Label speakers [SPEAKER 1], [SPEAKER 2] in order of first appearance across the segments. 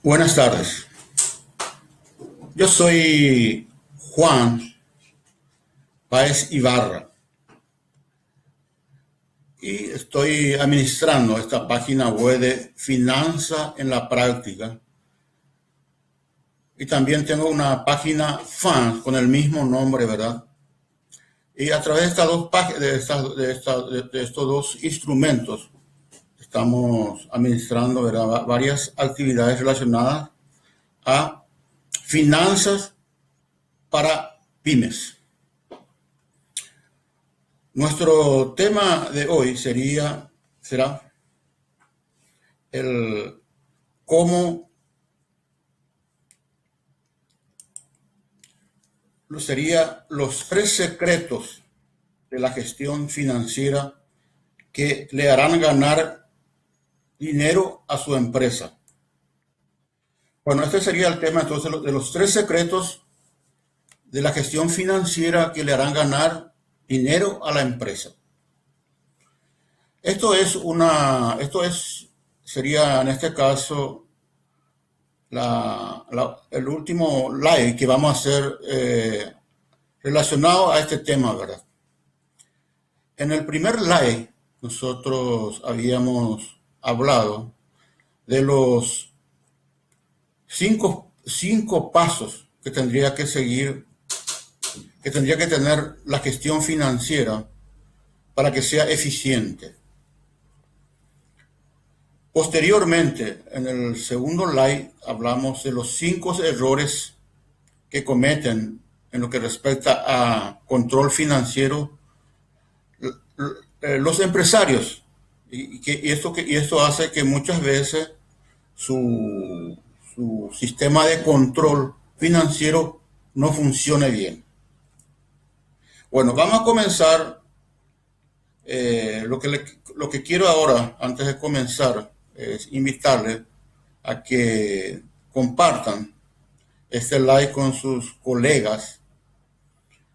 [SPEAKER 1] Buenas tardes. Yo soy Juan Páez Ibarra y estoy administrando esta página web de Finanza en la Práctica. Y también tengo una página fan con el mismo nombre, ¿verdad? Y a través de estas dos páginas, de estos dos instrumentos, estamos administrando, ¿verdad?, varias actividades relacionadas a finanzas para pymes. Nuestro tema de hoy será el cómo sería los 3 secretos de la gestión financiera que le harán ganar dinero a su empresa. Bueno, este sería el tema entonces de los 3 secretos de la gestión financiera que le harán ganar dinero a la empresa. Sería en este caso el último live que vamos a hacer relacionado a este tema, ¿verdad? En el primer live nosotros habíamos hablado de los cinco pasos que tendría que seguir, que tendría que tener la gestión financiera para que sea eficiente. Posteriormente, en el segundo live, hablamos de los 5 errores que cometen en lo que respecta a control financiero los empresarios. Y esto hace que muchas veces su sistema de control financiero no funcione bien. Bueno, vamos a comenzar. Lo que quiero ahora, antes de comenzar, es invitarles a que compartan este live con sus colegas.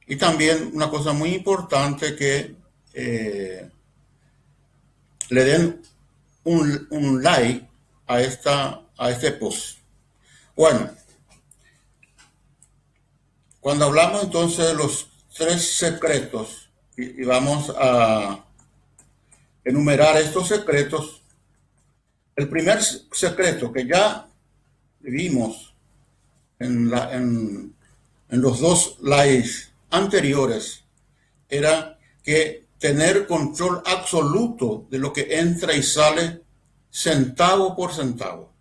[SPEAKER 1] Y también una cosa muy importante, que le den un like a este post. Bueno, cuando hablamos entonces de los 3 secretos, y vamos a enumerar estos secretos. El primer secreto que ya vimos en los 2 lives anteriores era que tener control absoluto de lo que entra y sale centavo por centavo.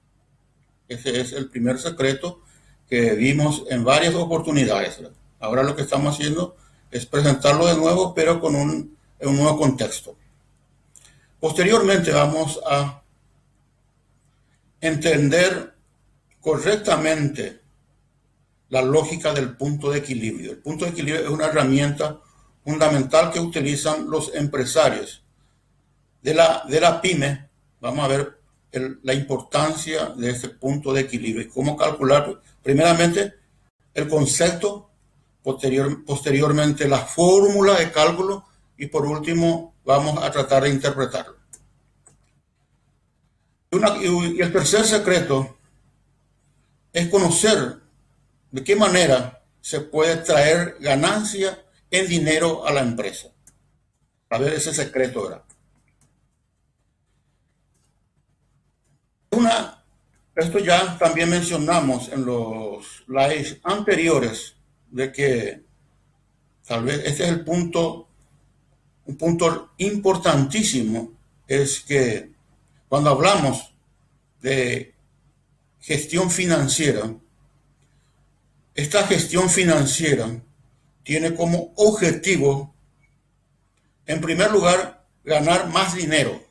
[SPEAKER 1] Ese es el primer secreto que vimos en varias oportunidades. Ahora lo que estamos haciendo es presentarlo de nuevo, pero con un nuevo contexto. Posteriormente vamos a entender correctamente la lógica del punto de equilibrio. El punto de equilibrio es una herramienta fundamental que utilizan los empresarios de la pyme. Vamos a ver la importancia de este punto de equilibrio y cómo calcular primeramente el concepto, posteriormente la fórmula de cálculo, y por último vamos a tratar de interpretarlo. Y el tercer secreto es conocer de qué manera se puede traer ganancia en dinero a la empresa. A ver ese secreto ahora. Esto ya también mencionamos en los lives anteriores, de que tal vez este es un punto importantísimo, es que cuando hablamos de gestión financiera, esta gestión financiera tiene como objetivo, en primer lugar, ganar más dinero.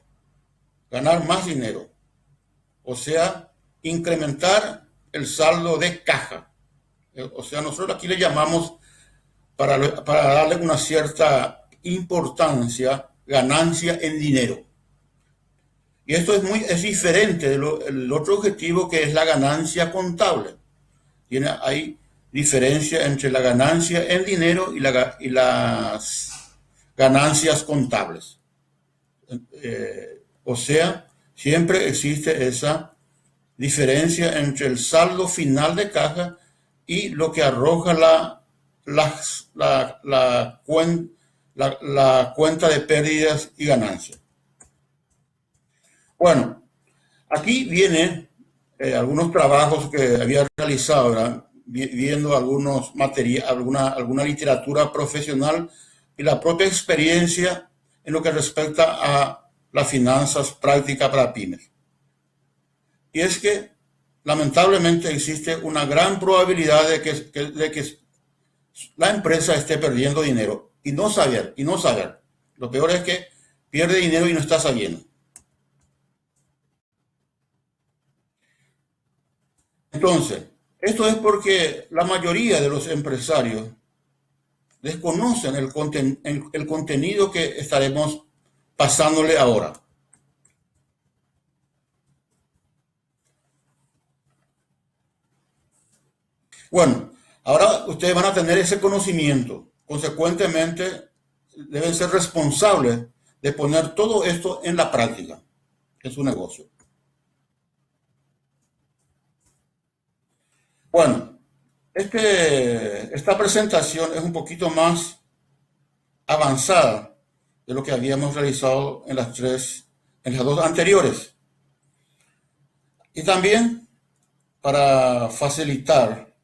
[SPEAKER 1] O sea, incrementar el saldo de caja. O sea, nosotros aquí le llamamos, para darle una cierta importancia, ganancia en dinero. Y esto es diferente del otro objetivo, que es la ganancia contable. Hay diferencia entre la ganancia en dinero y las ganancias contables. O sea, siempre existe esa diferencia entre el saldo final de caja y lo que arroja la cuenta de pérdidas y ganancias. Bueno, aquí vienen algunos trabajos que había realizado, ¿verdad? Viendo alguna literatura profesional y la propia experiencia en lo que respecta a las finanzas prácticas para pymes. Y es que lamentablemente existe una gran probabilidad de que la empresa esté perdiendo dinero y no saber. Lo peor es que pierde dinero y no está sabiendo. Entonces, esto es porque la mayoría de los empresarios desconocen el contenido que estaremos pasándole ahora. Bueno, ahora ustedes van a tener ese conocimiento. Consecuentemente, deben ser responsables de poner todo esto en la práctica en su negocio. Bueno, esta presentación es un poquito más avanzada de lo que habíamos realizado en las dos anteriores. Y también para facilitar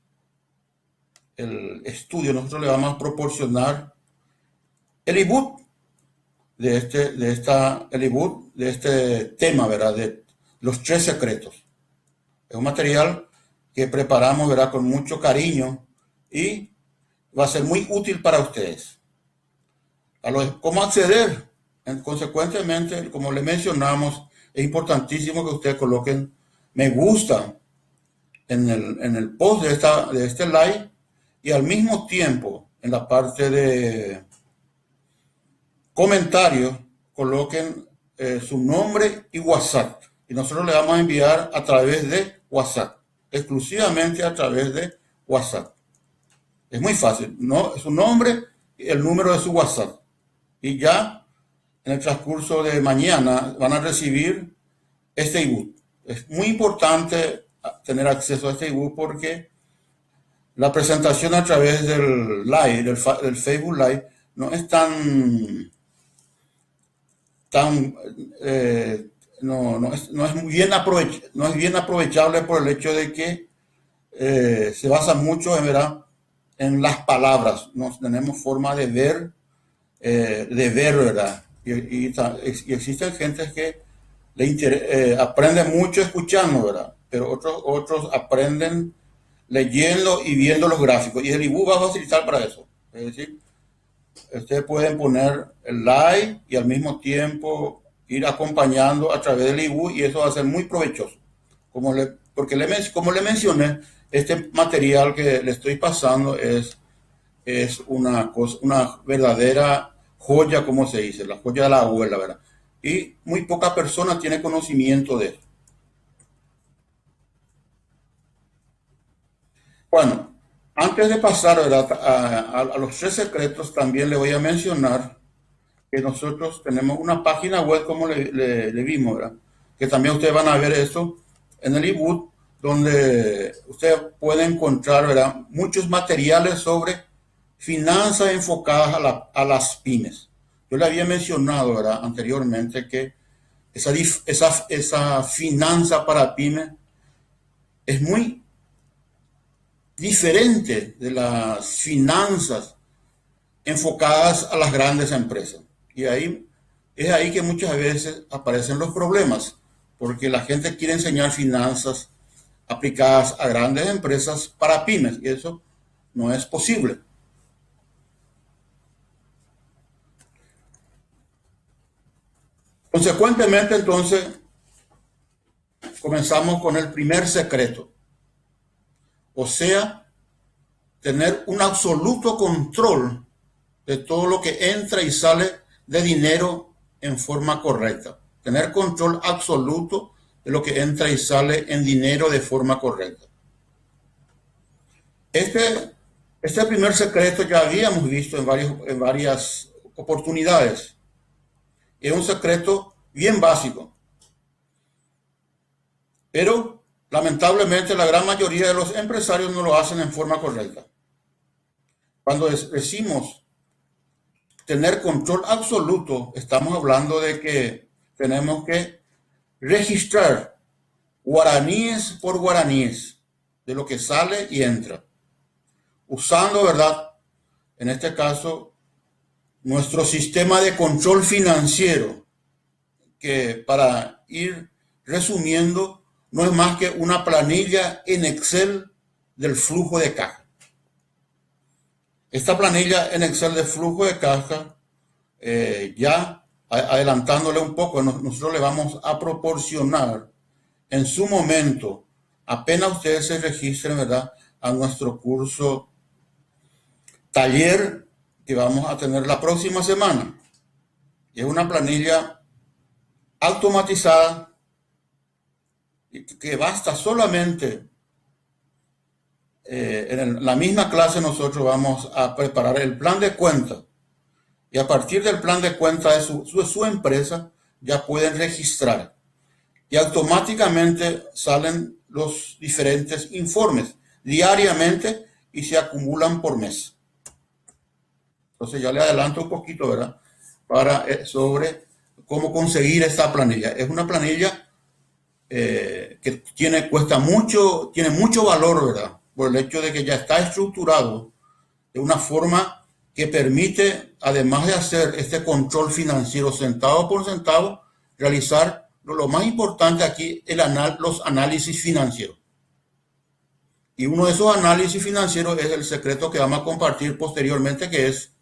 [SPEAKER 1] el estudio, nosotros le vamos a proporcionar el ebook de este tema, ¿verdad? De los 3 secretos. Es un material que preparamos, ¿verdad? Con mucho cariño y va a ser muy útil para ustedes. ¿Cómo acceder? Consecuentemente, como le mencionamos, es importantísimo que ustedes coloquen me gusta en el post de este live y al mismo tiempo en la parte de comentarios coloquen su nombre y WhatsApp. Y nosotros le vamos a enviar a través de WhatsApp, exclusivamente a través de WhatsApp. Es muy fácil, ¿no? Su nombre y el número de su WhatsApp. Y ya en el transcurso de mañana van a recibir este ebook. Es muy importante tener acceso a este ebook porque la presentación a través del live, del Facebook Live, no es no es bien aprovechable por el hecho de que se basa mucho ¿verdad? En las palabras. No tenemos forma de ver, ¿verdad? Y existen gente que aprende mucho escuchando, ¿verdad? Pero otros aprenden leyendo y viendo los gráficos. Y el ebook va a facilitar para eso. Es decir, ustedes pueden poner el live y al mismo tiempo ir acompañando a través del ebook y eso va a ser muy provechoso. Como le mencioné, este material que le estoy pasando es una verdadera joya, como se dice, la joya de la abuela, ¿verdad? Y muy poca persona tiene conocimiento de eso. Bueno, antes de pasar ¿verdad? A los 3 secretos, también le voy a mencionar que nosotros tenemos una página web, como le vimos, ¿verdad? Que también ustedes van a ver eso en el ebook, donde ustedes pueden encontrar, ¿verdad? Muchos materiales sobre finanzas enfocadas a las pymes. Yo le había mencionado, ¿verdad? Anteriormente que esa finanza para pymes es muy diferente de las finanzas enfocadas a las grandes empresas. Y es ahí que muchas veces aparecen los problemas, porque la gente quiere enseñar finanzas aplicadas a grandes empresas para pymes, y eso no es posible. Consecuentemente, entonces, comenzamos con el primer secreto. O sea, tener un absoluto control de todo lo que entra y sale de dinero en forma correcta. Tener control absoluto de lo que entra y sale en dinero de forma correcta. Este primer secreto ya habíamos visto en varias oportunidades. Es un secreto bien básico. Pero lamentablemente la gran mayoría de los empresarios no lo hacen en forma correcta. Cuando decimos tener control absoluto, estamos hablando de que tenemos que registrar guaraníes por guaraníes de lo que sale y entra, usando, ¿verdad? En este caso, nuestro sistema de control financiero, que para ir resumiendo, no es más que una planilla en Excel del flujo de caja. Esta planilla en Excel de flujo de caja, ya adelantándole un poco, nosotros le vamos a proporcionar en su momento, apenas ustedes se registren, ¿verdad?, a nuestro curso taller que vamos a tener la próxima semana. Y es una planilla automatizada que basta solamente, en la misma clase nosotros vamos a preparar el plan de cuenta. Y a partir del plan de cuenta de su empresa ya pueden registrar. Y automáticamente salen los diferentes informes diariamente y se acumulan por mes. Entonces ya le adelanto un poquito, ¿verdad?, sobre cómo conseguir esta planilla. Es una planilla que tiene mucho valor, ¿verdad?, por el hecho de que ya está estructurado de una forma que permite, además de hacer este control financiero centavo por centavo, realizar lo más importante aquí, los análisis financieros. Y uno de esos análisis financieros es el secreto que vamos a compartir posteriormente, que es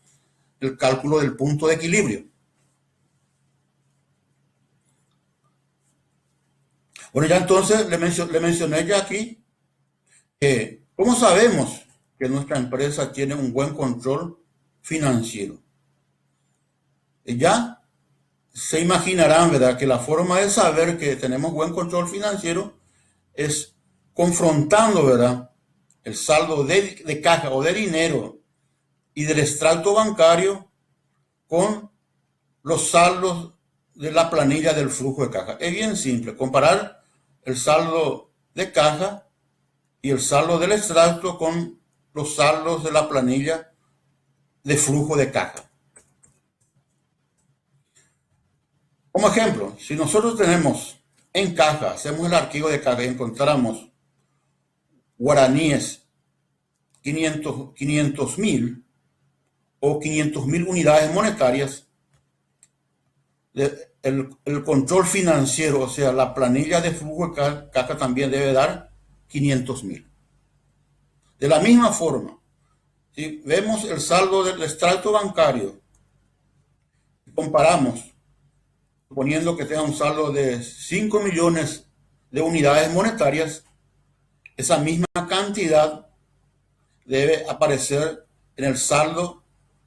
[SPEAKER 1] el cálculo del punto de equilibrio. Bueno, ya entonces le mencioné ya aquí que, ¿cómo sabemos que nuestra empresa tiene un buen control financiero? Ya se imaginarán, ¿verdad?, que la forma de saber que tenemos buen control financiero es confrontando, ¿verdad?, el saldo de caja o de dinero y del extracto bancario con los saldos de la planilla del flujo de caja. Es bien simple, comparar el saldo de caja y el saldo del extracto con los saldos de la planilla de flujo de caja. Como ejemplo, si nosotros tenemos en caja, hacemos el archivo de caja y encontramos guaraníes 500,000 o 500,000 unidades monetarias, el control financiero, o sea, la planilla de flujo de caja también debe dar 500,000. De la misma forma, si vemos el saldo del extracto bancario, comparamos, suponiendo que tenga un saldo de 5 millones de unidades monetarias, esa misma cantidad debe aparecer en el saldo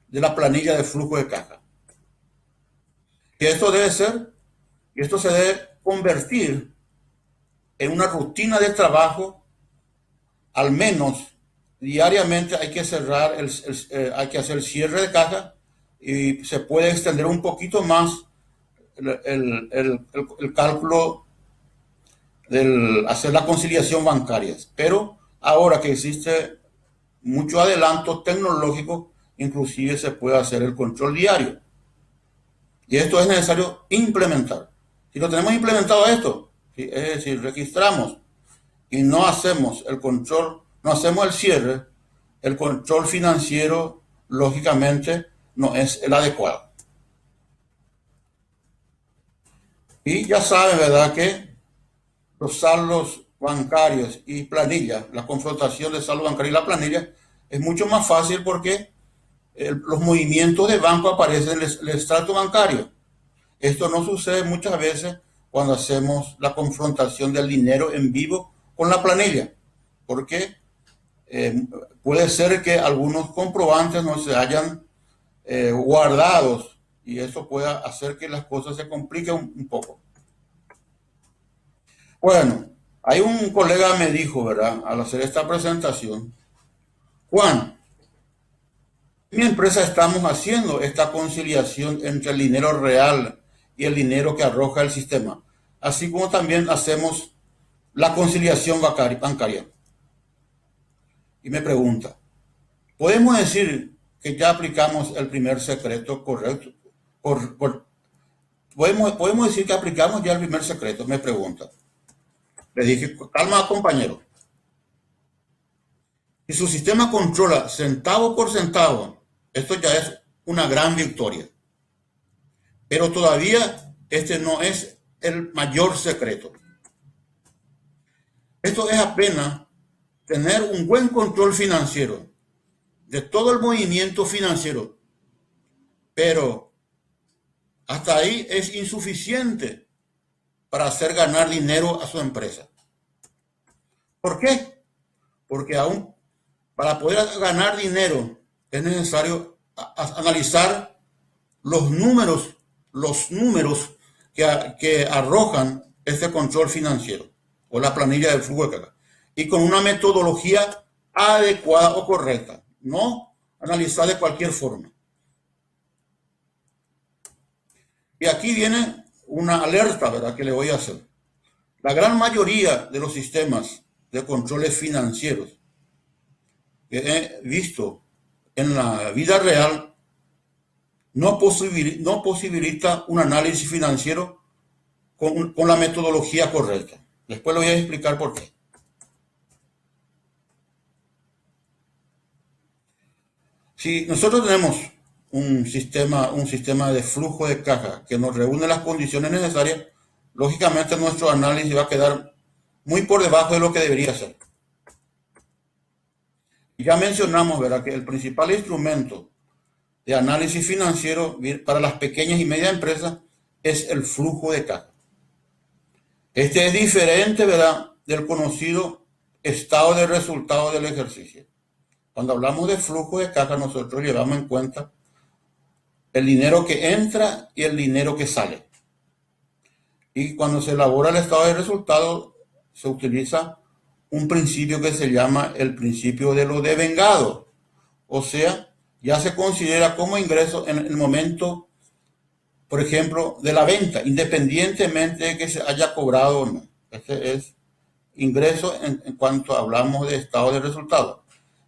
[SPEAKER 1] de la planilla de flujo de caja. Que esto se debe convertir en una rutina de trabajo. Al menos diariamente hay que hay que hacer el cierre de caja, y se puede extender un poquito más el cálculo hacer la conciliación bancaria. Pero ahora que existe mucho adelanto tecnológico, inclusive se puede hacer el control diario. Y esto es necesario implementar. Si lo tenemos implementado esto, es decir, registramos y no hacemos el control, no hacemos el cierre, el control financiero, lógicamente, no es el adecuado. Y ya saben, ¿verdad?, que los saldos bancarios y planilla, la confrontación de saldo bancario y la planilla, es mucho más fácil porque los movimientos de banco aparecen en el extracto bancario. Esto no sucede muchas veces cuando hacemos la confrontación del dinero en vivo con la planilla, porque puede ser que algunos comprobantes no se hayan guardados, y eso puede hacer que las cosas se compliquen un poco. Bueno, hay un colega me dijo, ¿verdad?, al hacer esta presentación: Juan, en mi empresa estamos haciendo esta conciliación entre el dinero real y el dinero que arroja el sistema, así como también hacemos la conciliación bancaria. Y me pregunta, ¿podemos decir que ya aplicamos el primer secreto correcto? ¿Podemos decir que aplicamos ya el primer secreto? Me pregunta. Le dije, calma, compañero. Si su sistema controla centavo por centavo, esto ya es una gran victoria. Pero todavía este no es el mayor secreto. Esto es apenas tener un buen control financiero de todo el movimiento financiero. Pero hasta ahí es insuficiente para hacer ganar dinero a su empresa. ¿Por qué? Porque aún para poder ganar dinero es necesario analizar los números que arrojan este control financiero o la planilla del flujo de caja y con una metodología adecuada o correcta, no analizar de cualquier forma. Y aquí viene una alerta, ¿verdad?, que le voy a hacer. La gran mayoría de los sistemas de controles financieros que he visto en la vida real no posibilita un análisis financiero con la metodología correcta. Después le voy a explicar por qué. Si nosotros tenemos un sistema de flujo de caja que nos reúne las condiciones necesarias, lógicamente nuestro análisis va a quedar muy por debajo de lo que debería ser. Ya mencionamos, ¿verdad?, que el principal instrumento de análisis financiero para las pequeñas y medianas empresas es el flujo de caja. Este es diferente, ¿verdad?, del conocido estado de resultados del ejercicio. Cuando hablamos de flujo de caja, nosotros llevamos en cuenta el dinero que entra y el dinero que sale. Y cuando se elabora el estado de resultados, se utiliza un principio que se llama el principio de lo devengado. O sea, ya se considera como ingreso en el momento, por ejemplo, de la venta, independientemente de que se haya cobrado o no. Este es ingreso en cuanto hablamos de estado de resultados.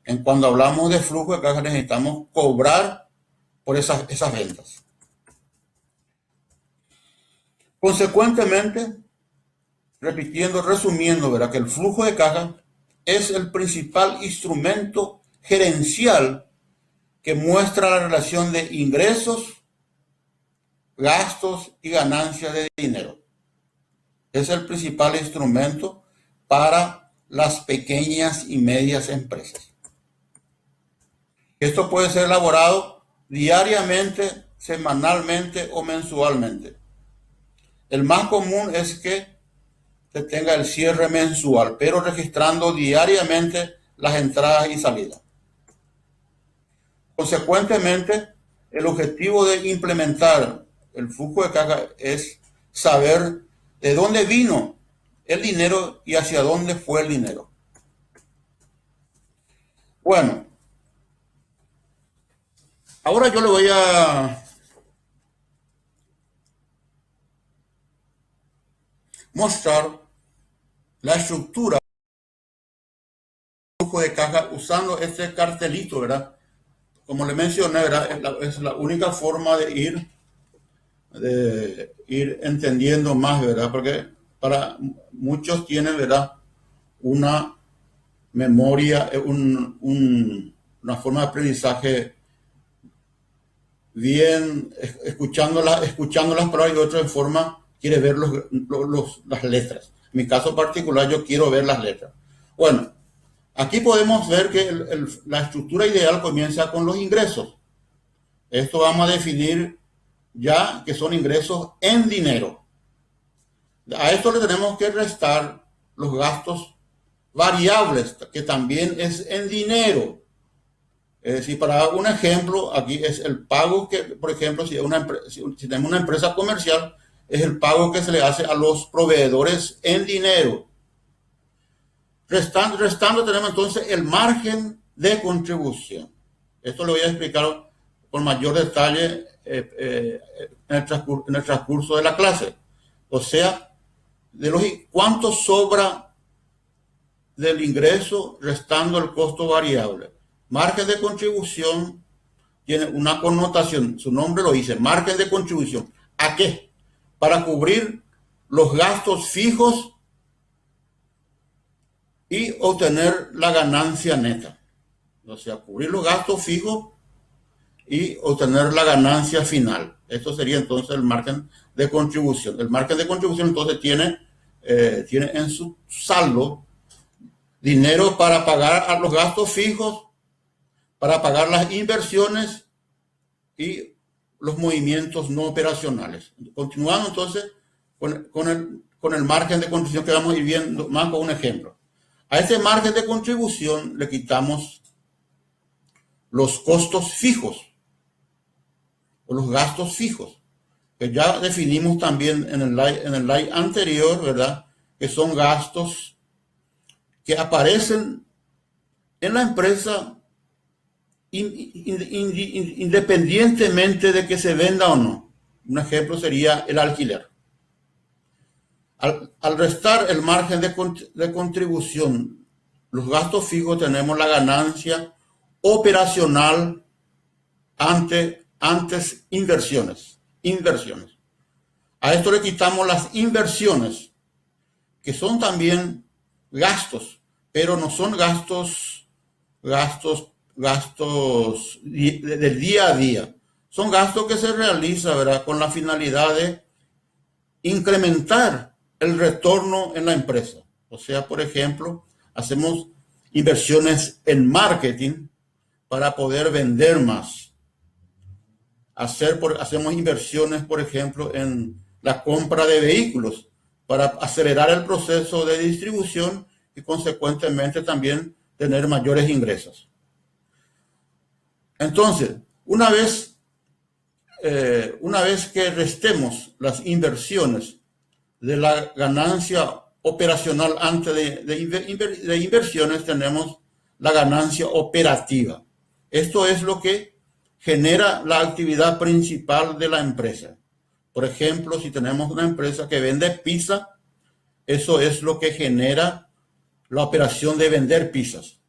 [SPEAKER 1] En cuando hablamos de flujo de caja, necesitamos cobrar por esas ventas. Consecuentemente, resumiendo, verá que el flujo de caja es el principal instrumento gerencial que muestra la relación de ingresos, gastos y ganancias de dinero. Es el principal instrumento para las pequeñas y medias empresas. Esto puede ser elaborado diariamente, semanalmente o mensualmente. El más común es que se tenga el cierre mensual, pero registrando diariamente las entradas y salidas. Consecuentemente, el objetivo de implementar el flujo de caja es saber de dónde vino el dinero y hacia dónde fue el dinero. Bueno, ahora yo le voy a mostrar la estructura del flujo de caja usando este cartelito, ¿verdad? Como le mencioné, ¿verdad?, es la única forma de ir entendiendo más, ¿verdad? Porque para muchos tienen, ¿verdad?, una memoria, una forma de aprendizaje bien, escuchando las palabras, y otro de forma quiere ver las letras. En mi caso particular, yo quiero ver las letras. Bueno, aquí podemos ver que la estructura ideal comienza con los ingresos. Esto vamos a definir ya que son ingresos en dinero. A esto le tenemos que restar los gastos variables, que también es en dinero. Es decir, para un ejemplo, aquí es el pago que, por ejemplo, si tenemos una empresa comercial, es el pago que se le hace a los proveedores en dinero. Restando tenemos entonces el margen de contribución. Esto lo voy a explicar con mayor detalle en el transcurso de la clase. O sea, cuánto sobra del ingreso restando el costo variable. Margen de contribución tiene una connotación, su nombre lo dice, margen de contribución. ¿A qué? Para cubrir los gastos fijos y obtener la ganancia neta. O sea, cubrir los gastos fijos y obtener la ganancia final. Esto sería entonces el margen de contribución. El margen de contribución entonces tiene en su saldo dinero para pagar a los gastos fijos, para pagar las inversiones y los movimientos no operacionales. Continuando entonces con el margen de contribución que vamos a ir viendo más con un ejemplo. A este margen de contribución le quitamos los costos fijos o los gastos fijos, que ya definimos también en el slide anterior, ¿verdad? Que son gastos que aparecen en la empresa independientemente de que se venda o no. Un ejemplo sería el alquiler. Al restar el margen de contribución, los gastos fijos, tenemos la ganancia operacional antes inversiones. A esto le quitamos las inversiones, que son también gastos, pero no son gastos del día a día. Son gastos que se realizan, ¿verdad?, con la finalidad de incrementar el retorno en la empresa. O sea, por ejemplo, hacemos inversiones en marketing para poder vender más. Hacemos inversiones, por ejemplo, en la compra de vehículos para acelerar el proceso de distribución y consecuentemente también tener mayores ingresos. Entonces, una vez que restemos las inversiones de la ganancia operacional antes de inversiones, tenemos la ganancia operativa. Esto es lo que genera la actividad principal de la empresa. Por ejemplo, si tenemos una empresa que vende pizza, eso es lo que genera la operación de vender pizzas.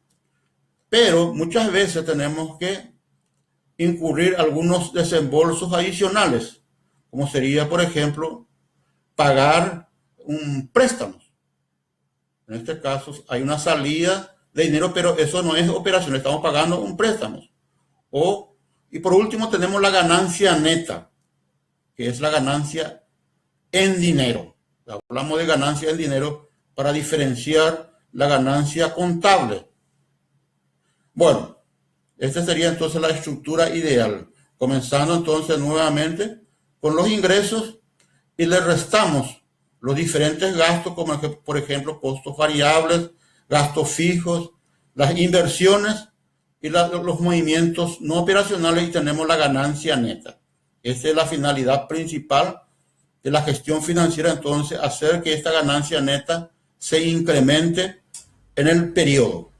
[SPEAKER 1] Pero muchas veces tenemos que incurrir algunos desembolsos adicionales, como sería, por ejemplo, pagar un préstamo. En este caso hay una salida de dinero, pero eso no es operación, estamos pagando un préstamo. Y por último tenemos la ganancia neta, que es la ganancia en dinero. Hablamos de ganancia en dinero para diferenciar la ganancia contable. Bueno, esta sería entonces la estructura ideal. Comenzando entonces nuevamente con los ingresos y le restamos los diferentes gastos, como por ejemplo costos variables, gastos fijos, las inversiones y los movimientos no operacionales, y tenemos la ganancia neta. Esa es la finalidad principal de la gestión financiera, entonces, hacer que esta ganancia neta se incremente en el periodo.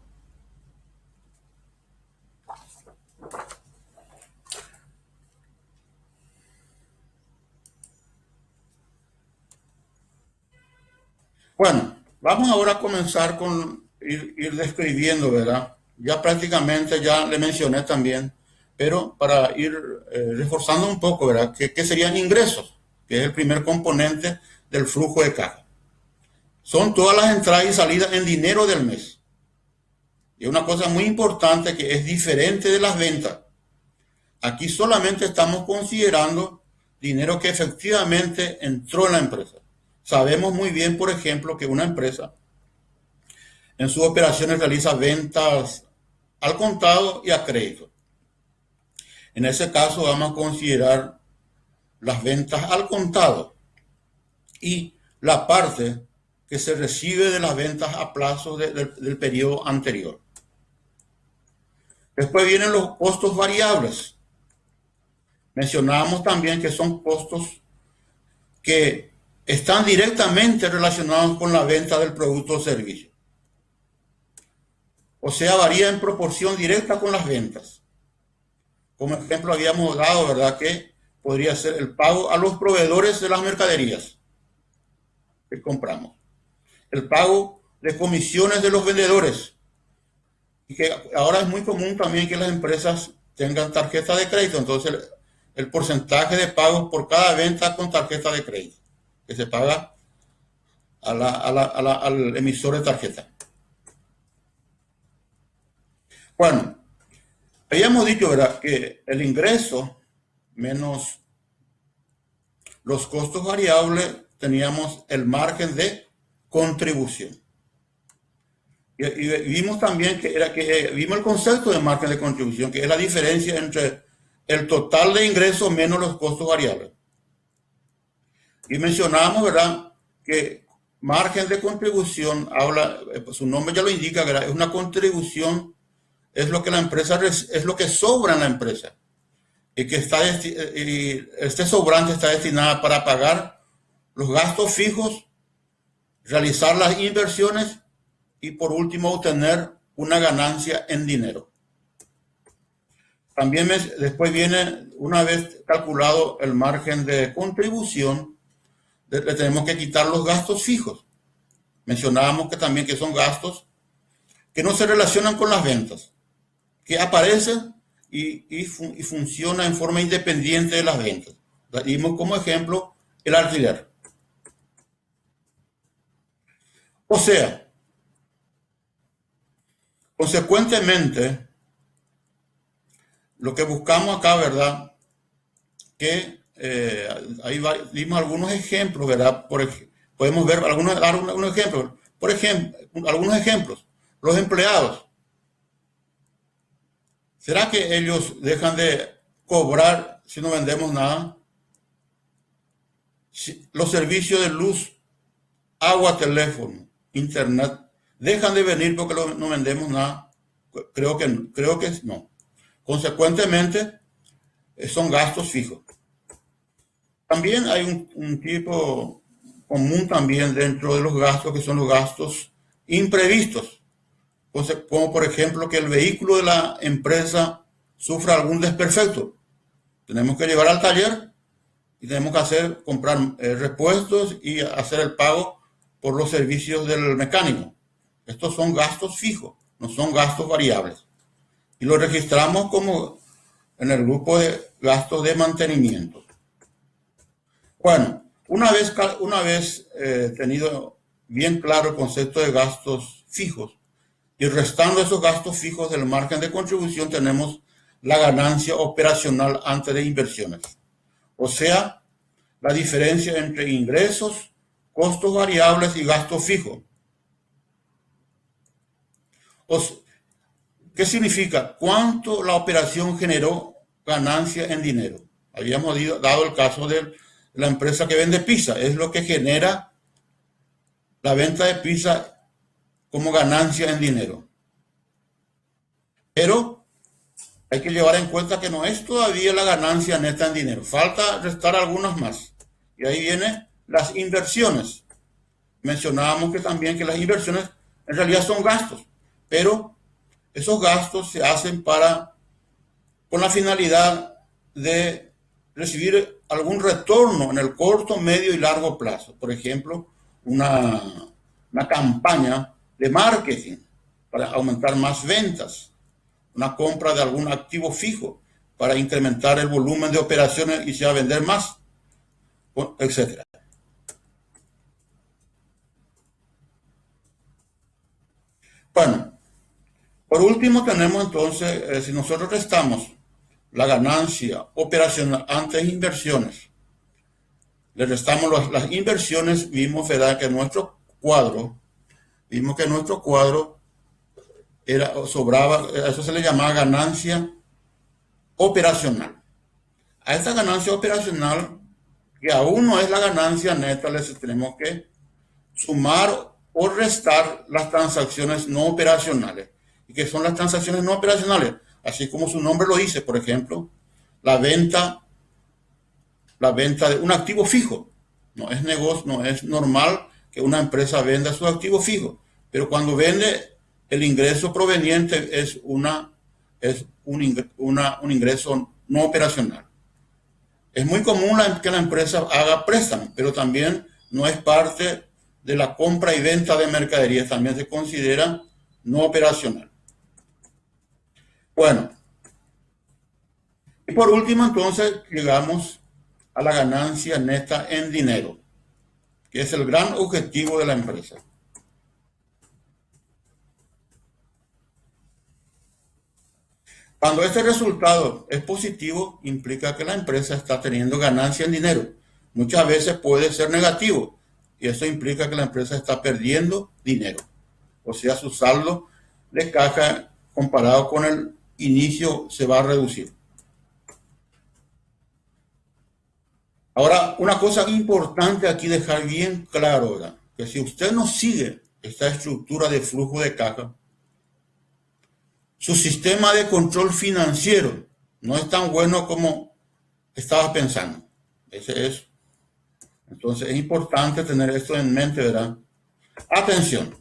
[SPEAKER 1] Bueno, vamos ahora a comenzar con ir describiendo, ¿verdad? Ya prácticamente ya le mencioné también, pero para ir reforzando un poco, ¿verdad? ¿Qué serían ingresos? Que es el primer componente del flujo de caja. Son todas las entradas y salidas en dinero del mes. Y una cosa muy importante que es diferente de las ventas. Aquí solamente estamos considerando dinero que efectivamente entró en la empresa. Sabemos muy bien, por ejemplo, que una empresa en sus operaciones realiza ventas al contado y a crédito. En ese caso vamos a considerar las ventas al contado y la parte que se recibe de las ventas a plazo del periodo anterior. Después vienen los costos variables. Mencionábamos también que son costos que están directamente relacionados con la venta del producto o servicio. O sea, varía en proporción directa con las ventas. Como ejemplo habíamos dado, ¿verdad?, que podría ser el pago a los proveedores de las mercaderías que compramos, el pago de comisiones de los vendedores. Y que ahora es muy común también que las empresas tengan tarjeta de crédito, entonces el porcentaje de pagos por cada venta con tarjeta de crédito, que se paga al emisor de tarjeta. Bueno, habíamos dicho, ¿verdad?, que el ingreso menos los costos variables, teníamos el margen de contribución. Y vimos también vimos el concepto de margen de contribución, que es la diferencia entre el total de ingresos menos los costos variables. Y mencionamos, ¿verdad?, que margen de contribución su nombre ya lo indica, ¿verdad?, es una contribución, es lo que la empresa, es lo que sobra en la empresa. Y que este sobrante está destinado para pagar los gastos fijos, realizar las inversiones y por último obtener una ganancia en dinero. También después viene, una vez calculado el margen de contribución, le tenemos que quitar los gastos fijos. Mencionábamos que también que son gastos que no se relacionan con las ventas, que aparecen y funciona en forma independiente de las ventas. Dimos como ejemplo el alquiler. O sea, consecuentemente, lo que buscamos acá, ¿verdad?, que ahí dimos algunos ejemplos, ¿verdad? Podemos ver algunos ejemplos. Por ejemplo, algunos ejemplos. Los empleados. ¿Será que ellos dejan de cobrar si no vendemos nada? Los servicios de luz, agua, teléfono, internet, dejan de venir porque no vendemos nada. Creo que no. Consecuentemente, son gastos fijos. También hay un tipo común también dentro de los gastos, que son los gastos imprevistos. Como por ejemplo que el vehículo de la empresa sufra algún desperfecto. Tenemos que llevar al taller y tenemos que comprar repuestos y hacer el pago por los servicios del mecánico. Estos son gastos fijos, no son gastos variables. Y los registramos como en el grupo de gastos de mantenimiento. Bueno, una vez tenido bien claro el concepto de gastos fijos, y restando esos gastos fijos del margen de contribución, tenemos la ganancia operacional antes de inversiones. O sea, la diferencia entre ingresos, costos variables y gastos fijos. ¿Qué significa? ¿Cuánto la operación generó ganancia en dinero? Habíamos dado el caso de la empresa que vende pizza. Es lo que genera la venta de pizza como ganancia en dinero. Pero hay que llevar en cuenta que no es todavía la ganancia neta en dinero. Falta restar algunas más. Y ahí vienen las inversiones. Mencionábamos que también que las inversiones en realidad son gastos, pero esos gastos se hacen con la finalidad de recibir algún retorno en el corto, medio y largo plazo. Por ejemplo, una campaña de marketing para aumentar más ventas, una compra de algún activo fijo para incrementar el volumen de operaciones y se va a vender más, etc. Bueno, por último tenemos entonces, si nosotros restamos la ganancia operacional antes de inversiones, le restamos las inversiones, vimos, ¿verdad?, que nuestro cuadro sobraba, eso se le llamaba ganancia operacional. A esta ganancia operacional, que aún no es la ganancia neta, les tenemos que sumar o restar las transacciones no operacionales. ¿Y qué son las transacciones no operacionales? Así como su nombre lo dice, por ejemplo, la venta de un activo fijo. No es negocio, no es normal que una empresa venda su activo fijo, pero cuando vende, el ingreso proveniente es un ingreso no operacional. Es muy común que la empresa haga préstamos, pero también no es parte de la compra y venta de mercaderías también se considera no operacional. Bueno, y por último entonces llegamos a la ganancia neta en dinero, que es el gran objetivo de la empresa. Cuando este resultado es positivo, implica que la empresa está teniendo ganancia en dinero. Muchas veces puede ser negativo y eso implica que la empresa está perdiendo dinero. O sea, su saldo de caja comparado con el inicio se va a reducir. Ahora, una cosa importante aquí dejar bien claro, ¿verdad? Que si usted no sigue esta estructura de flujo de caja, su sistema de control financiero no es tan bueno como estaba pensando. Ese es. Entonces es importante tener esto en mente, ¿verdad? Atención.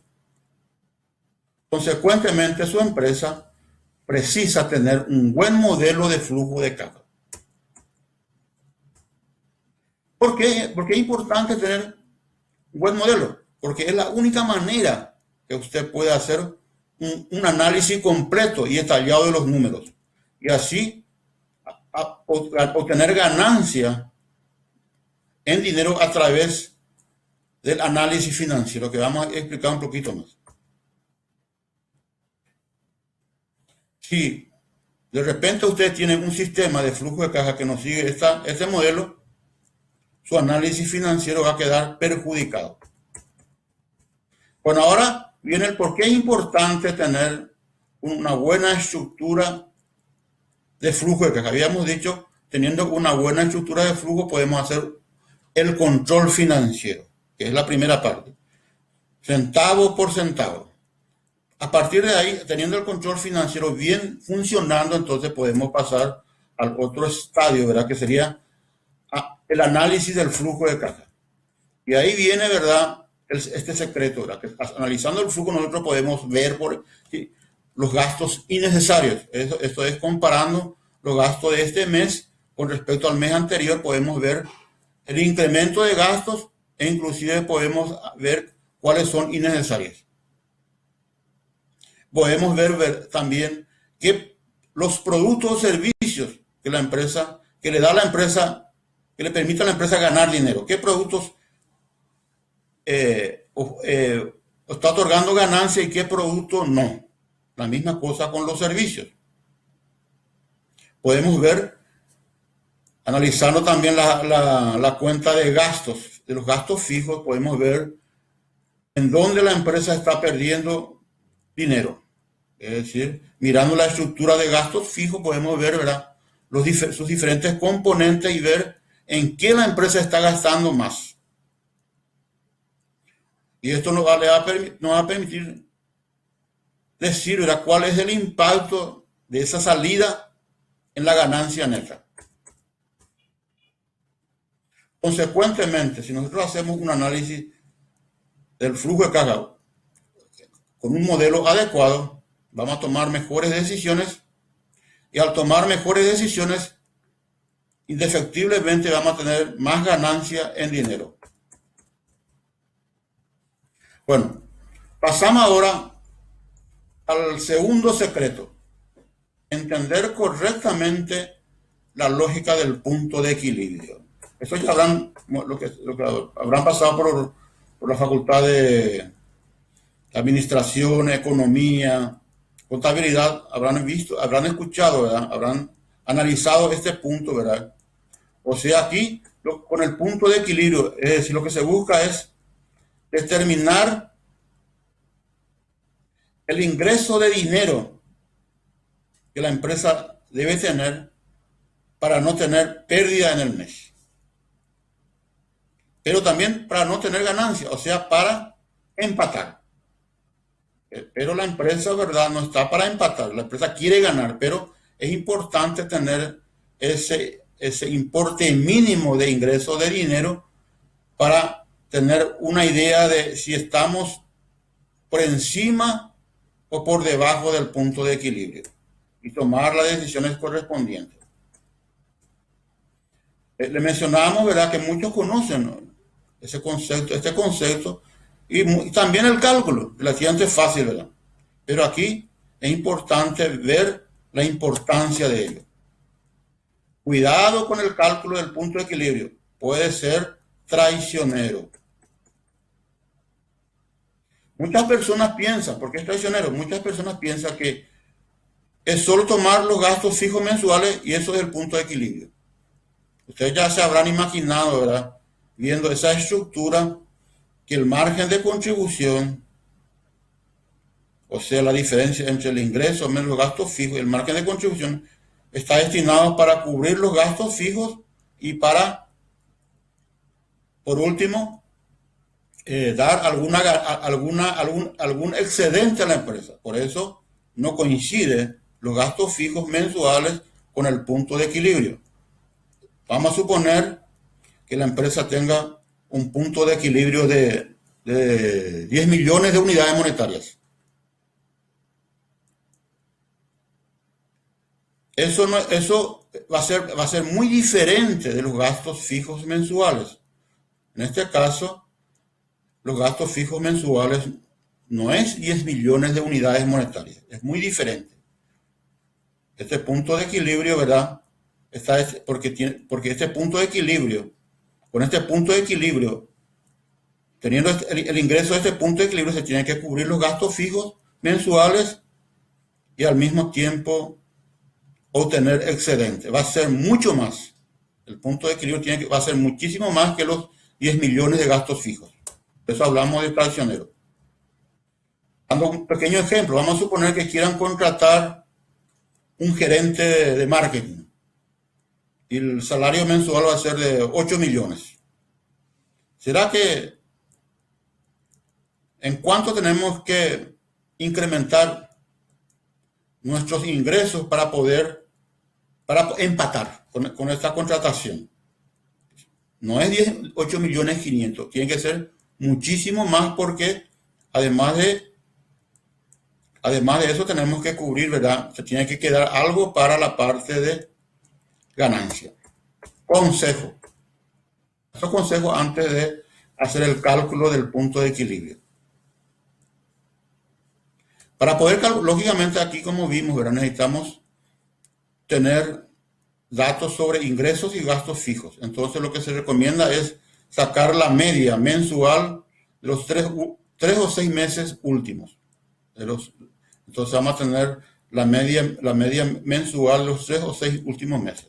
[SPEAKER 1] Consecuentemente, su empresa precisa tener un buen modelo de flujo de caja. ¿Por qué? Porque es importante tener un buen modelo, porque es la única manera que usted puede hacer un análisis completo y detallado de los números y así obtener ganancia en dinero a través del análisis financiero, que vamos a explicar un poquito más. Si de repente usted tiene un sistema de flujo de caja que no sigue este modelo, su análisis financiero va a quedar perjudicado. Bueno, ahora viene el por qué es importante tener una buena estructura de flujo de caja. Habíamos dicho, teniendo una buena estructura de flujo podemos hacer el control financiero, que es la primera parte, centavo por centavo. A partir de ahí, teniendo el control financiero bien funcionando, entonces podemos pasar al otro estadio, ¿verdad? Que sería el análisis del flujo de caja. Y ahí viene, ¿verdad? Este secreto, ¿verdad? Que analizando el flujo nosotros podemos ver ¿sí? Los gastos innecesarios. Esto es comparando los gastos de este mes con respecto al mes anterior, podemos ver el incremento de gastos e inclusive podemos ver cuáles son innecesarios. Podemos ver también que los productos o servicios que la empresa, que le da a la empresa, que le permite a la empresa ganar dinero, qué productos está otorgando ganancia y qué producto no. La misma cosa con los servicios. Podemos ver, analizando también la cuenta de gastos, de los gastos fijos, podemos ver en dónde la empresa está perdiendo dinero. Es decir, mirando la estructura de gastos fijos podemos ver, ¿verdad? Sus diferentes componentes y ver en qué la empresa está gastando más. Y esto nos va a permitir decir, ¿verdad?, cuál es el impacto de esa salida en la ganancia neta. Consecuentemente, si nosotros hacemos un análisis del flujo de caja con un modelo adecuado, vamos a tomar mejores decisiones y al tomar mejores decisiones, indefectiblemente vamos a tener más ganancia en dinero. Bueno, pasamos ahora al segundo secreto. Entender correctamente la lógica del punto de equilibrio. Eso ya lo que habrán pasado por la facultad de administración, economía, contabilidad, habrán escuchado, ¿verdad? Habrán analizado este punto, ¿verdad? O sea, aquí con el punto de equilibrio, es decir, lo que se busca es determinar el ingreso de dinero que la empresa debe tener para no tener pérdida en el mes. Pero también para no tener ganancia, o sea, para empatar. Pero la empresa, ¿verdad?, no está para empatar. La empresa quiere ganar, pero es importante tener ese importe mínimo de ingreso de dinero para tener una idea de si estamos por encima o por debajo del punto de equilibrio y tomar las decisiones correspondientes. Le mencionábamos, ¿verdad?, que muchos conocen, ¿no?, este concepto Y también el cálculo, relativamente fácil, ¿verdad? Pero aquí es importante ver la importancia de ello. Cuidado con el cálculo del punto de equilibrio. Puede ser traicionero. Muchas personas piensan, ¿por qué es traicionero? Muchas personas piensan que es solo tomar los gastos fijos mensuales y eso es el punto de equilibrio. Ustedes ya se habrán imaginado, ¿verdad? Viendo esa estructura, que el margen de contribución, o sea, la diferencia entre el ingreso menos los gastos fijos y el margen de contribución, está destinado para cubrir los gastos fijos y para, por último, dar algún excedente a la empresa. Por eso no coincide los gastos fijos mensuales con el punto de equilibrio. Vamos a suponer que la empresa tenga un punto de equilibrio de 10 millones de unidades monetarias. Eso va a ser muy diferente de los gastos fijos mensuales. En este caso, los gastos fijos mensuales no es 10 millones de unidades monetarias, es muy diferente. Este punto de equilibrio, ¿verdad? Porque este punto de equilibrio, con este punto de equilibrio, teniendo el ingreso de este punto de equilibrio, se tienen que cubrir los gastos fijos mensuales y al mismo tiempo obtener excedente. Va a ser mucho más. El punto de equilibrio va a ser muchísimo más que los 10 millones de gastos fijos. Por eso hablamos de traicionero. Dando un pequeño ejemplo, vamos a suponer que quieran contratar un gerente de marketing y el salario mensual va a ser de 8 millones. ¿Será que en cuánto tenemos que incrementar nuestros ingresos para empatar con esta contratación? No es 8 millones 500, tiene que ser muchísimo más porque además de eso tenemos que cubrir, ¿verdad? Se tiene que quedar algo para la parte de ganancia. Consejo. Estos consejos antes de hacer el cálculo del punto de equilibrio. Para poder calcular, lógicamente aquí como vimos, ¿verdad? Necesitamos tener datos sobre ingresos y gastos fijos. Entonces lo que se recomienda es sacar la media mensual de los 3 o 6 meses últimos. Entonces vamos a tener la media mensual de los 3 o 6 últimos meses.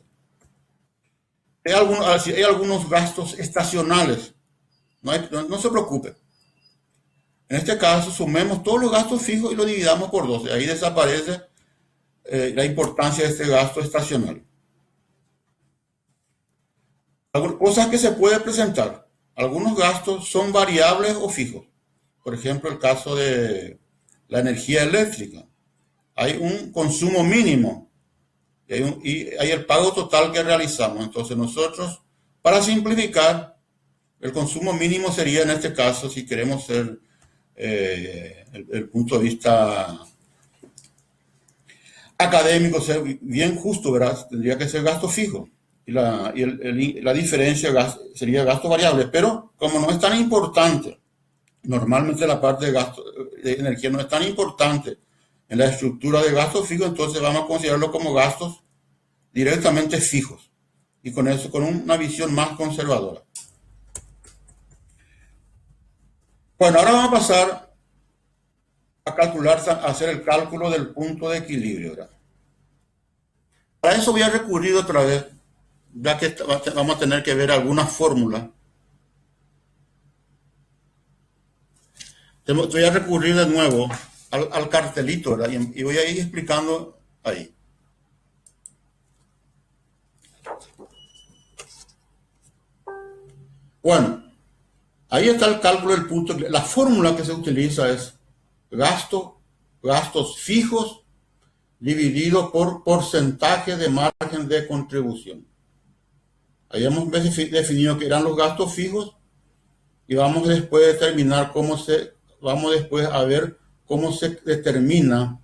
[SPEAKER 1] Hay algunos gastos estacionales. No se preocupe. En este caso, sumemos todos los gastos fijos y lo dividamos por 12. Ahí desaparece la importancia de este gasto estacional. Algunas cosas que se puede presentar. Algunos gastos son variables o fijos. Por ejemplo, el caso de la energía eléctrica. Hay un consumo mínimo y hay el pago total que realizamos. Entonces nosotros, para simplificar, el consumo mínimo sería en este caso, si queremos ser el punto de vista académico, ser bien justo, ¿verdad? Tendría que ser gasto fijo. Y la diferencia sería gasto variable. Pero como no es tan importante, normalmente la parte de gasto de energía no es tan importante en la estructura de gastos fijos, entonces vamos a considerarlo como gastos directamente fijos. Y con eso, con una visión más conservadora. Bueno, ahora vamos a pasar a calcular, a hacer el cálculo del punto de equilibrio, ¿verdad? Para eso voy a recurrir otra vez, ya que vamos a tener que ver alguna fórmula. Voy a recurrir de nuevo al cartelito, ¿verdad? Y voy a ir explicando ahí. Bueno, ahí está el cálculo del punto. La fórmula que se utiliza es gastos fijos dividido por porcentaje de margen de contribución. Ahí hemos definido que eran los gastos fijos y vamos después a determinar vamos después a ver cómo se determina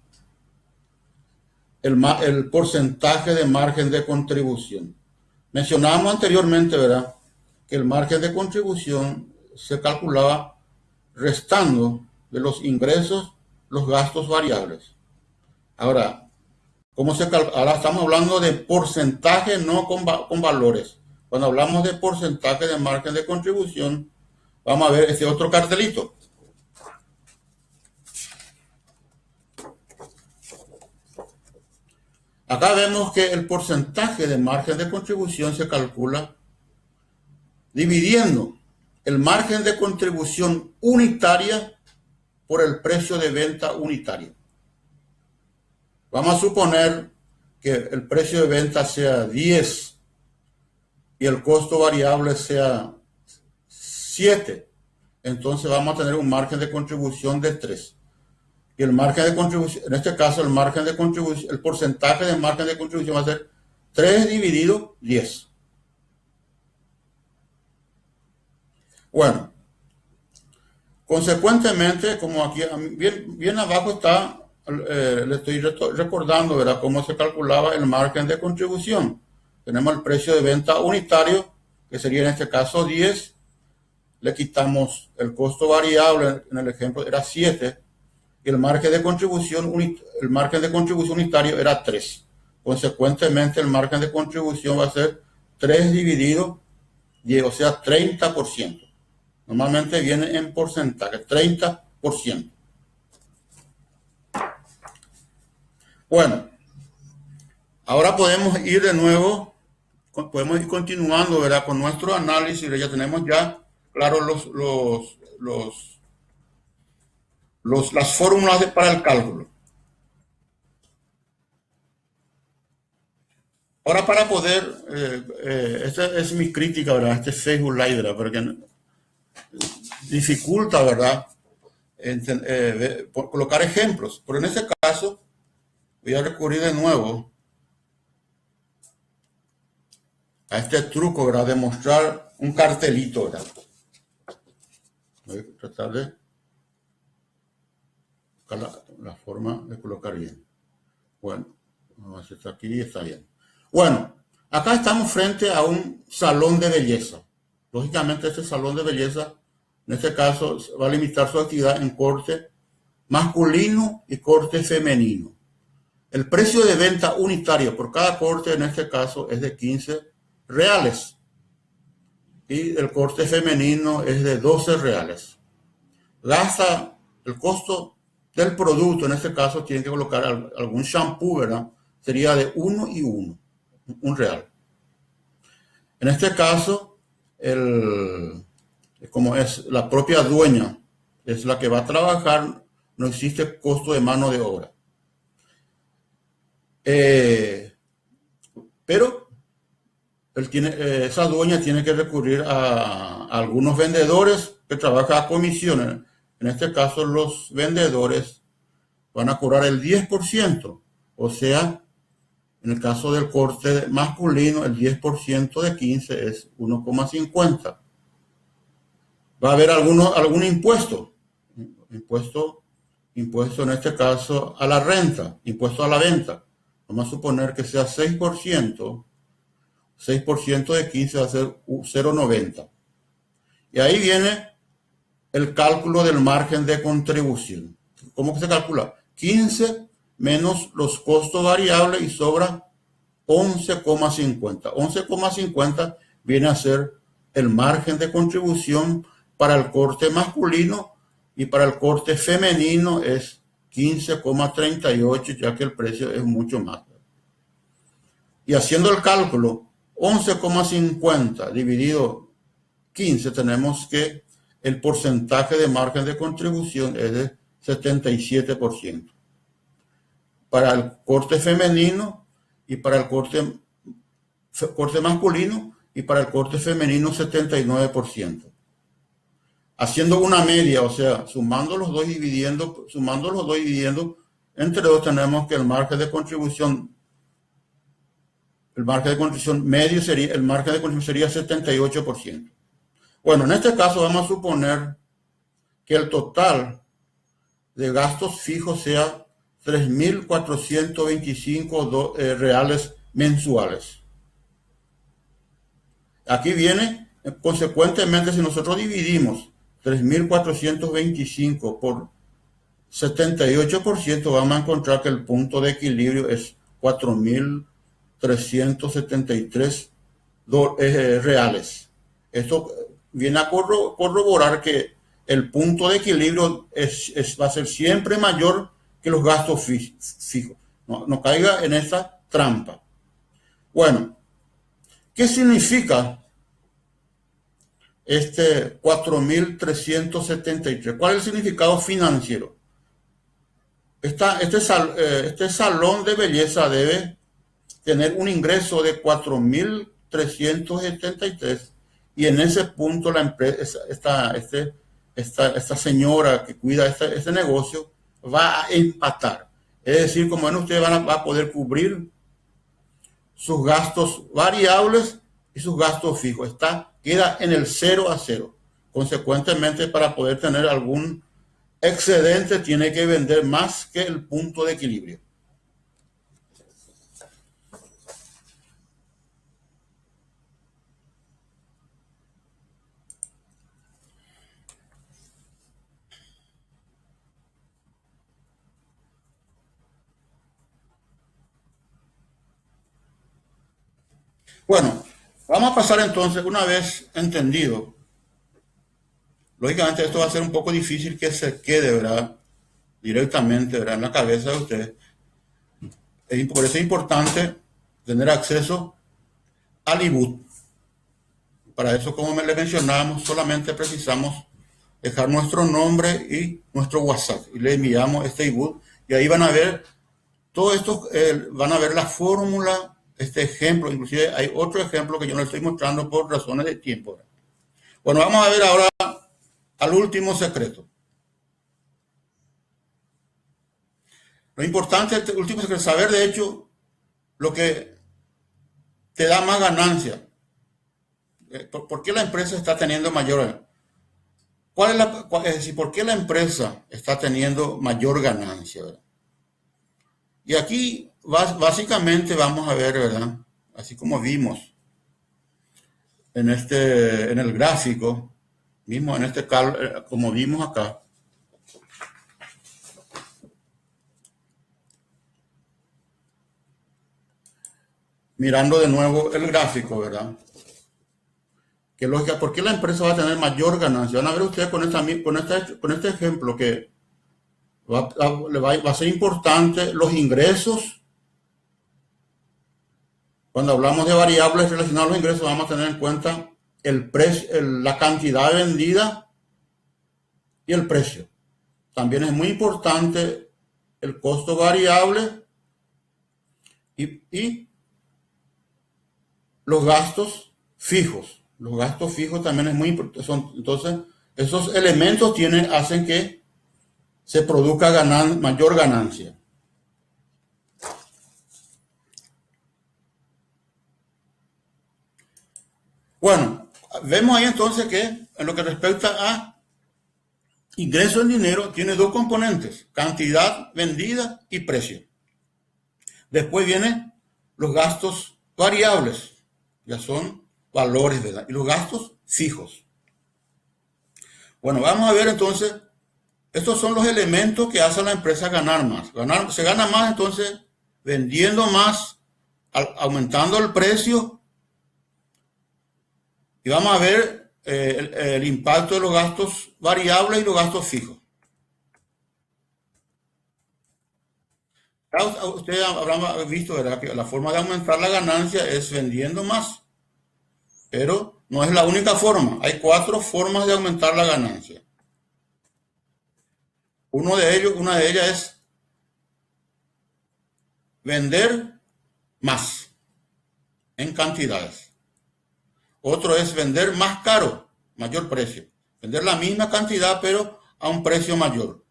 [SPEAKER 1] el porcentaje de margen de contribución. Mencionábamos anteriormente, ¿verdad?, que el margen de contribución se calculaba restando de los ingresos los gastos variables. Ahora, ahora estamos hablando de porcentaje, no con valores. Cuando hablamos de porcentaje de margen de contribución, vamos a ver ese otro cartelito. Acá vemos que el porcentaje de margen de contribución se calcula dividiendo el margen de contribución unitaria por el precio de venta unitario. Vamos a suponer que el precio de venta sea 10 y el costo variable sea 7. Entonces vamos a tener un margen de contribución de 3. Y el margen de contribución, en este caso el margen de contribución, el porcentaje de margen de contribución va a ser 3 dividido 10. Bueno, consecuentemente, como aquí bien abajo está, le estoy recordando, ¿verdad?, cómo se calculaba el margen de contribución. Tenemos el precio de venta unitario, que sería en este caso 10. Le quitamos el costo variable, en el ejemplo era 7. Y el margen de contribución unitario era 3. Consecuentemente, el margen de contribución va a ser 3 dividido 10, o sea, 30%. Normalmente viene en porcentaje, 30%. Bueno, ahora podemos ir de nuevo, podemos ir continuando, ¿verdad?, con nuestro análisis. Ya tenemos ya claro las fórmulas para el cálculo. Ahora, para poder, esta es mi crítica, ¿verdad?, este Facebook Live, ¿verdad?, porque dificulta, ¿verdad?, colocar ejemplos. Pero en este caso, voy a recurrir de nuevo a este truco, ¿verdad?, de mostrar un cartelito, ¿verdad? Voy a tratar de buscar la forma de colocar bien. Bueno, vamos a ver si está aquí y está bien. Bueno, acá estamos frente a un salón de belleza. Lógicamente, este salón de belleza, en este caso, va a limitar su actividad en corte masculino y corte femenino. El precio de venta unitario por cada corte, en este caso, es de 15 reales. Y el corte femenino es de 12 reales. Gasta el costo del producto, en este caso, tiene que colocar algún shampoo, ¿verdad? Sería de 1 y 1, un real. En este caso, como es la propia dueña, es la que va a trabajar, no existe costo de mano de obra. Pero esa dueña tiene que recurrir a algunos vendedores que trabajan a comisiones. En este caso, los vendedores van a cobrar el 10%, o sea, en el caso del corte masculino, el 10% de 15 es 1,50. Va a haber algún impuesto. Impuesto en este caso a la renta, impuesto a la venta. Vamos a suponer que sea 6%. 6% de 15 va a ser 0,90. Y ahí viene el cálculo del margen de contribución. ¿Cómo que se calcula? 15 menos los costos variables y sobra 11,50. 11,50 viene a ser el margen de contribución para el corte masculino, y para el corte femenino es 15,38, ya que el precio es mucho más. Y haciendo el cálculo, 11,50 dividido 15, tenemos que el porcentaje de margen de contribución es de 77%. Para el corte femenino y para el corte masculino, y para el corte femenino 79%. Haciendo una media, o sea, sumando los dos y dividiendo entre dos, tenemos que el margen de contribución medio sería, el margen de contribución sería 78%. Bueno, en este caso vamos a suponer que el total de gastos fijos sea 3.425 reales mensuales. Aquí viene, consecuentemente, si nosotros dividimos 3.425 por 78%, vamos a encontrar que el punto de equilibrio es 4.373 reales. Esto viene a corroborar que el punto de equilibrio va a ser siempre mayor que los gastos fijos. No caiga en esta trampa. Bueno, ¿qué significa este 4.373? ¿Cuál es el significado financiero? Este salón de belleza debe tener un ingreso de 4.373 y en ese punto la empresa, esta señora que cuida este negocio va a empatar. Es decir, como ven ustedes, va a poder cubrir sus gastos variables y sus gastos fijos. Queda en el 0 a 0. Consecuentemente, para poder tener algún excedente, tiene que vender más que el punto de equilibrio. Bueno, vamos a pasar entonces, una vez entendido, lógicamente esto va a ser un poco difícil que se quede, ¿verdad? Directamente, ¿verdad? En la cabeza de ustedes. Por eso es importante tener acceso al ebook. Para eso, como les mencionábamos, solamente precisamos dejar nuestro nombre y nuestro WhatsApp y le enviamos este ebook y ahí van a ver todo esto, van a ver la fórmula, este ejemplo. Inclusive hay otro ejemplo que yo no les estoy mostrando por razones de tiempo. Bueno, vamos a ver ahora al último secreto. Lo importante es el último secreto, saber de hecho lo que te da más ganancia. ¿Por qué la empresa está teniendo mayor? Es decir, ¿por qué la empresa está teniendo mayor ganancia? ¿Verdad? Y aquí básicamente vamos a ver, ¿verdad? Así como vimos en el gráfico, mismo en como vimos acá. Mirando de nuevo el gráfico, ¿verdad? Que lógica, ¿por qué la empresa va a tener mayor ganancia? Van a ver ustedes con este ejemplo que va a ser importante los ingresos. Cuando hablamos de variables relacionadas a los ingresos, vamos a tener en cuenta el precio, la cantidad vendida y el precio. También es muy importante el costo variable y los gastos fijos. Los gastos fijos también es muy importante. Entonces, esos elementos hacen que se produzca mayor ganancia. Bueno, vemos ahí entonces que en lo que respecta a ingreso en dinero tiene dos componentes, cantidad vendida y precio. Después vienen los gastos variables, ya son valores, ¿verdad? Y los gastos fijos. Bueno, vamos a ver entonces, estos son los elementos que hacen a la empresa ganar más. Se gana más entonces vendiendo más, aumentando el precio. Y vamos a ver el impacto de los gastos variables y los gastos fijos. Ustedes habrán visto, ¿verdad?, que la forma de aumentar la ganancia es vendiendo más. Pero no es la única forma. Hay 4 formas de aumentar la ganancia. Una de ellas es vender más en cantidades. Otro es vender más caro, mayor precio. Vender la misma cantidad pero a un precio mayor.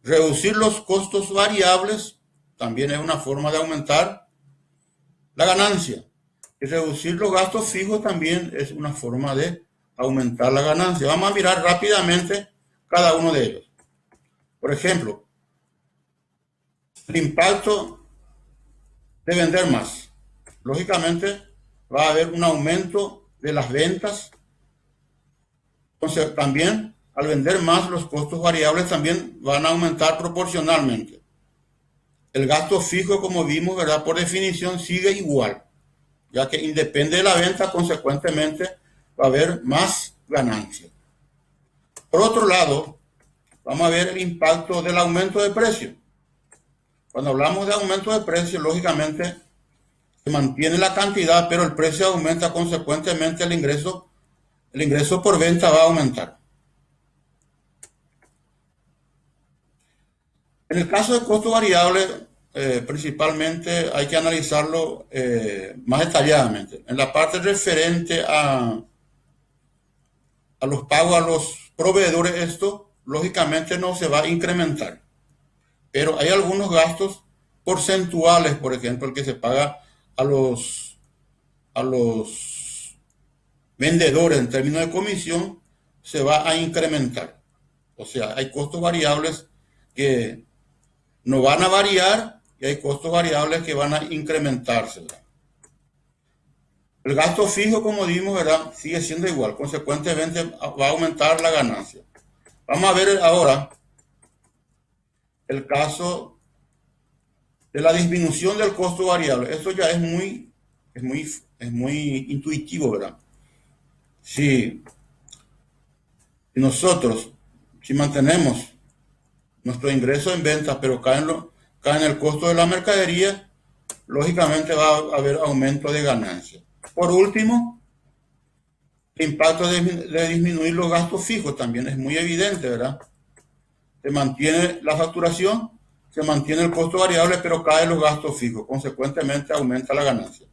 [SPEAKER 1] Reducir los costos variables también es una forma de aumentar la ganancia. Y reducir los gastos fijos también es una forma de aumentar la ganancia. Vamos a mirar rápidamente cada uno de ellos. Por ejemplo, el impacto de vender más. Lógicamente va a haber un aumento de las ventas. Entonces también al vender más, los costos variables también van a aumentar proporcionalmente. El gasto fijo, como vimos, ¿verdad? Por definición sigue igual, ya que independe de la venta, consecuentemente va a haber más ganancia. Por otro lado, vamos a ver el impacto del aumento de precio. Cuando hablamos de aumento de precio, lógicamente se mantiene la cantidad, pero el precio aumenta, consecuentemente el ingreso por venta va a aumentar. En el caso de costo variable, principalmente hay que analizarlo más detalladamente. En la parte referente a los pagos a los proveedores, esto lógicamente no se va a incrementar. Pero hay algunos gastos porcentuales, por ejemplo, el que se paga a los vendedores en términos de comisión, se va a incrementar. O sea, hay costos variables que no van a variar y hay costos variables que van a incrementarse, ¿verdad? El gasto fijo, como dimos, ¿verdad? Sigue siendo igual. Consecuentemente, va a aumentar la ganancia. Vamos a ver ahora el caso de la disminución del costo variable. Esto ya es muy intuitivo, ¿verdad? Si nosotros, si mantenemos nuestro ingreso en ventas, pero cae en el costo de la mercadería, lógicamente va a haber aumento de ganancias. Por último, el impacto de disminuir los gastos fijos también es muy evidente, ¿verdad? Se mantiene la facturación, se mantiene el costo variable, pero caen los gastos fijos. Consecuentemente, aumenta la ganancia.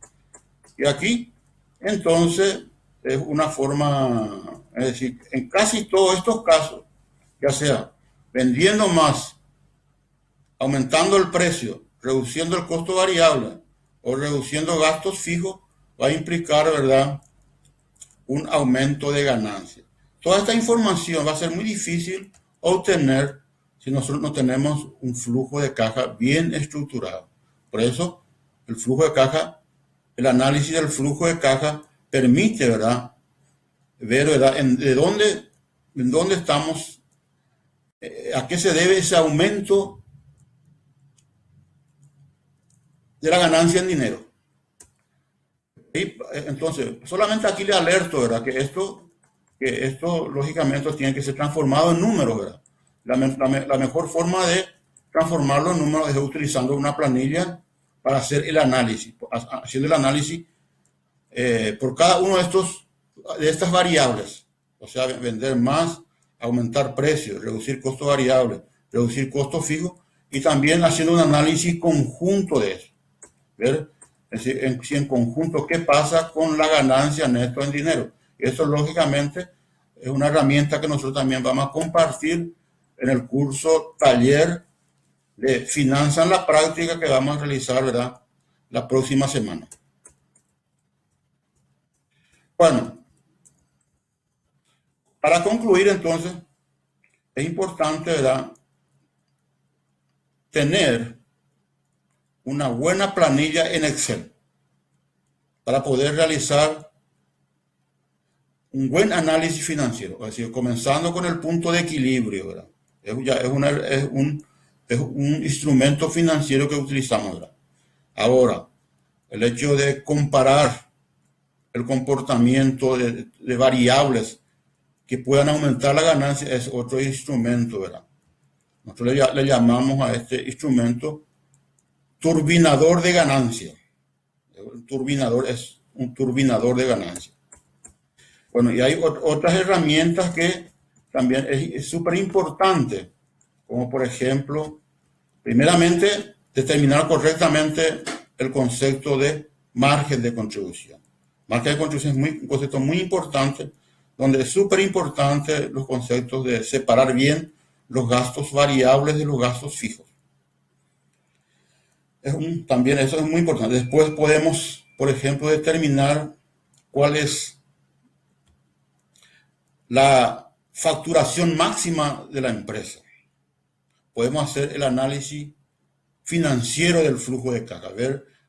[SPEAKER 1] Y aquí, entonces, es una forma, es decir, en casi todos estos casos, ya sea vendiendo más, aumentando el precio, reduciendo el costo variable o reduciendo gastos fijos, va a implicar, ¿verdad?, un aumento de ganancias. Toda esta información va a ser muy difícil obtener si nosotros no tenemos un flujo de caja bien estructurado. Por eso, el flujo de caja, el análisis del flujo de caja permite, ¿verdad?, ver, ¿verdad?, en dónde estamos, a qué se debe ese aumento de la ganancia en dinero. Y, entonces, solamente aquí le alerto, ¿verdad?, que esto lógicamente tiene que ser transformado en números, ¿verdad? La mejor forma de transformarlo en números es utilizando una planilla para hacer el análisis, haciendo el análisis por cada uno de estas variables, o sea, vender más, aumentar precios, reducir costos variables, reducir costos fijos y también haciendo un análisis conjunto de eso, ver si en conjunto qué pasa con la ganancia neto en dinero. Eso lógicamente es una herramienta que nosotros también vamos a compartir en el curso taller de finanzas en la práctica que vamos a realizar, ¿verdad?, la próxima semana. Bueno, para concluir entonces, es importante, ¿verdad?, tener una buena planilla en Excel para poder realizar un buen análisis financiero, es decir, comenzando con el punto de equilibrio, ¿verdad? Es un instrumento financiero que utilizamos, ¿verdad? Ahora, el hecho de comparar el comportamiento de variables que puedan aumentar la ganancia es otro instrumento, ¿verdad? Nosotros le llamamos a este instrumento turbinador de ganancia. Es un turbinador de ganancia. Bueno, y hay otras herramientas que también es súper importante, como por ejemplo, primeramente, determinar correctamente el concepto de margen de contribución. Margen de contribución es un concepto muy importante, donde es súper importante los conceptos de separar bien los gastos variables de los gastos fijos. También eso es muy importante. Después podemos, por ejemplo, determinar cuál es la facturación máxima de la empresa. Podemos hacer el análisis financiero del flujo de caja,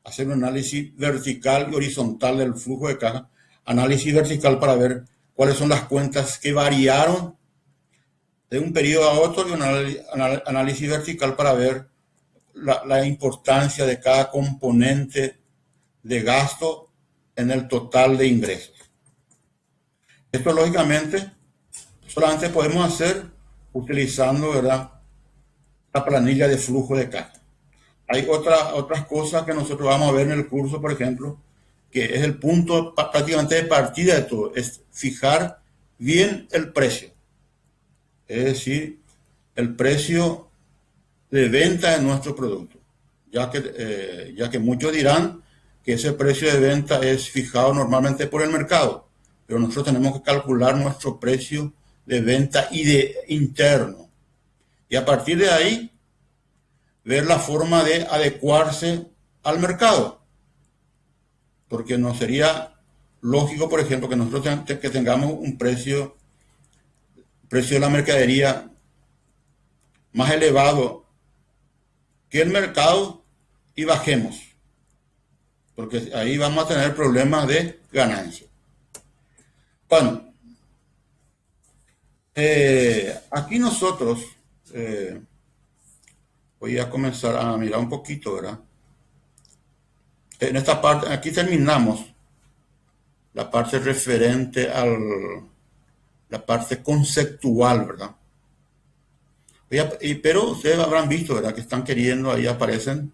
[SPEAKER 1] hacer un análisis vertical y horizontal del flujo de caja. Análisis vertical para ver cuáles son las cuentas que variaron de un periodo a otro y un análisis vertical para ver la importancia de cada componente de gasto en el total de ingresos. Esto lógicamente solamente podemos hacer utilizando, ¿verdad?, la planilla de flujo de caja. Hay otras cosas que nosotros vamos a ver en el curso, por ejemplo, que es el punto prácticamente de partida de todo, es fijar bien el precio. Es decir, el precio de venta de nuestro producto, ya que muchos dirán que ese precio de venta es fijado normalmente por el mercado, pero nosotros tenemos que calcular nuestro precio de venta y de interno. Y a partir de ahí, ver la forma de adecuarse al mercado. Porque no sería lógico, por ejemplo, que nosotros que tengamos un precio de la mercadería más elevado que el mercado y bajemos. Porque ahí vamos a tener problemas de ganancia. Bueno, aquí nosotros voy a comenzar a mirar un poquito, ¿verdad? En esta parte, aquí terminamos la parte referente a la parte conceptual, ¿verdad? Pero ustedes habrán visto, ¿verdad?, que están queriendo, ahí aparecen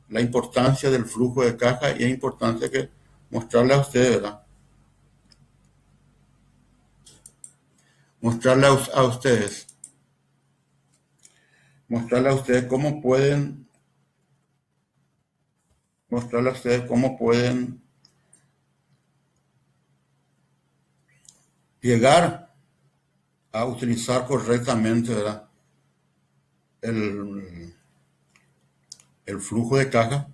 [SPEAKER 1] la importancia del flujo de caja y es importante que mostrarle a ustedes, ¿verdad? Mostrarle a ustedes cómo pueden, mostrarle a ustedes cómo pueden llegar a utilizar correctamente, ¿verdad?, el flujo de caja